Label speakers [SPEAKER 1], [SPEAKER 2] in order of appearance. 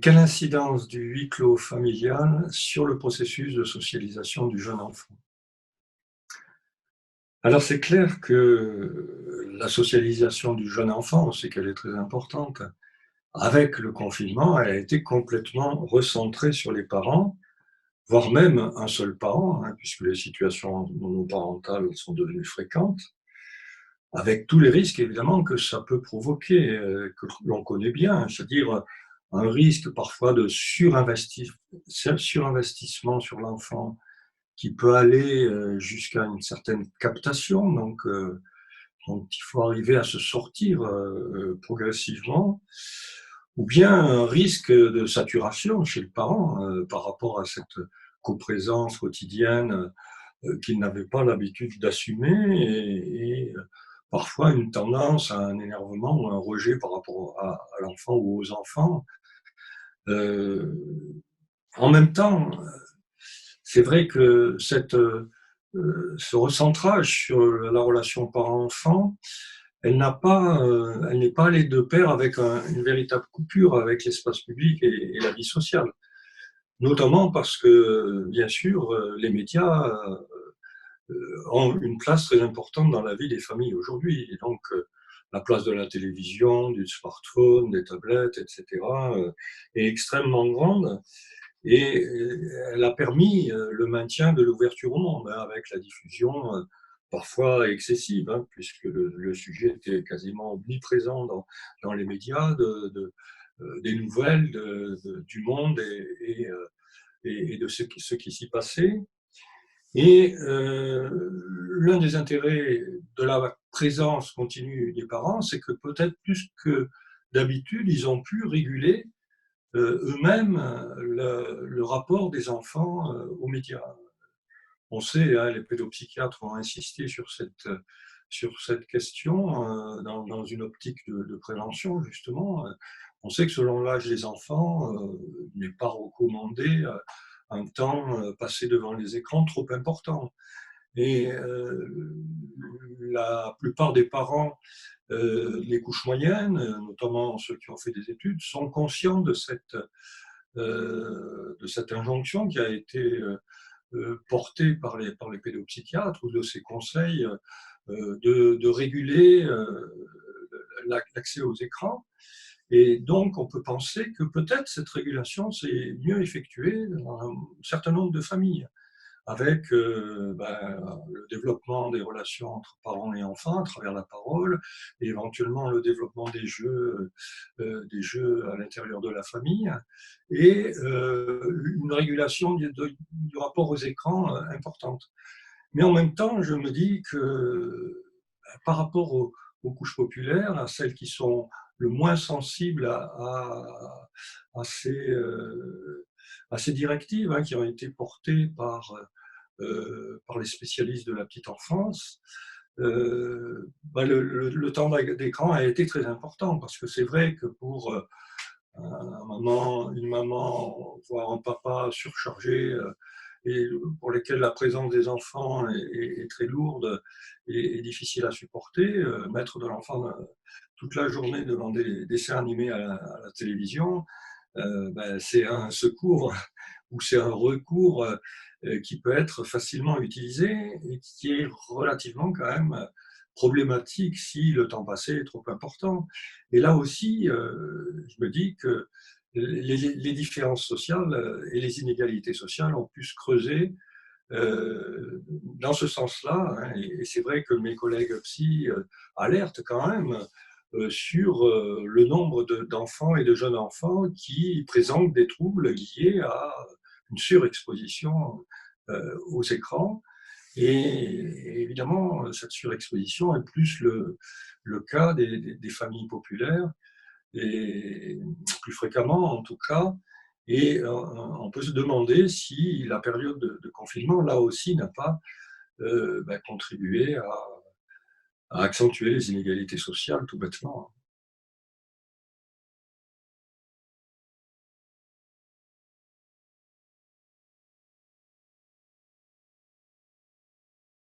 [SPEAKER 1] Quelle incidence du huis clos familial sur le processus de socialisation du jeune enfant? Alors c'est clair que la socialisation du jeune enfant, on sait qu'elle est très importante. Avec le confinement, elle a été complètement recentrée sur les parents, voire même un seul parent, hein, puisque les situations monoparentales sont devenues fréquentes, avec tous les risques évidemment que ça peut provoquer, que l'on connaît bien, c'est-à-dire un risque parfois de surinvestissement sur l'enfant qui peut aller, jusqu'à une certaine captation, donc il faut arriver à se sortir, progressivement, ou bien un risque de saturation chez le parent, par rapport à cette coprésence quotidienne, qu'il n'avait pas l'habitude d'assumer et parfois une tendance à un énervement ou un rejet par rapport à l'enfant ou aux enfants. Heu, En même temps, c'est vrai que ce recentrage sur la relation parent-enfant, elle n'est pas allée de pair avec une véritable coupure avec l'espace public et la vie sociale. Notamment parce que, bien sûr, les médias, ont une place très importante dans la vie des familles aujourd'hui et donc la place de la télévision, du smartphone, des tablettes et cetera, est extrêmement grande et elle a permis, le maintien de l'ouverture au monde, hein, avec la diffusion, parfois excessive, hein, puisque le sujet était quasiment omniprésent dans les médias, des nouvelles du monde et de ce qui s'y passait. Et l'un des intérêts de la présence continue des parents, c'est que peut-être plus que d'habitude, ils ont pu réguler, eux-mêmes, le rapport des enfants, aux médias. On sait, hein, les pédopsychiatres ont insisté sur cette question, dans une optique de prévention justement. On sait que selon l'âge des enfants, il n'est pas recommandé, un temps, passé devant les écrans trop important. Et la plupart des parents, les couches moyennes, notamment ceux qui ont fait des études, sont conscients de cette injonction qui a été, portée par les pédopsychiatres ou de ces conseils, de réguler, l'accès aux écrans. Et donc on peut penser que peut-être cette régulation s'est mieux effectuée dans un certain nombre de familles avec, le développement des relations entre parents et enfants à travers la parole et éventuellement le développement des jeux à l'intérieur de la famille et une régulation du rapport aux écrans, importante. Mais en même temps, je me dis que, par rapport aux couches populaires, à celles qui sont le moins sensibles à à ces directives, hein, qui ont été portées par les spécialistes de la petite enfance, le temps d'écran a été très important parce que c'est vrai que pour une maman, voire un papa surchargé, et pour lesquels la présence des enfants est très lourde et difficile à supporter, mettre de l'enfant toute la journée devant des dessins animés à la télévision, c'est un secours ou c'est un recours qui peut être facilement utilisé et qui est relativement quand même problématique si le temps passé est trop important. Et là aussi, je me dis que les différences sociales et les inégalités sociales ont pu se creuser dans ce sens-là, hein, et c'est vrai que mes collègues psy alertent quand même sur le nombre d'enfants et de jeunes enfants qui présentent des troubles liés à une surexposition aux écrans. Et évidemment, cette surexposition est plus le cas des familles populaires, et plus fréquemment en tout cas. Et on peut se demander si la période de confinement, là aussi, n'a pas contribué à accentuer les inégalités sociales, tout bêtement.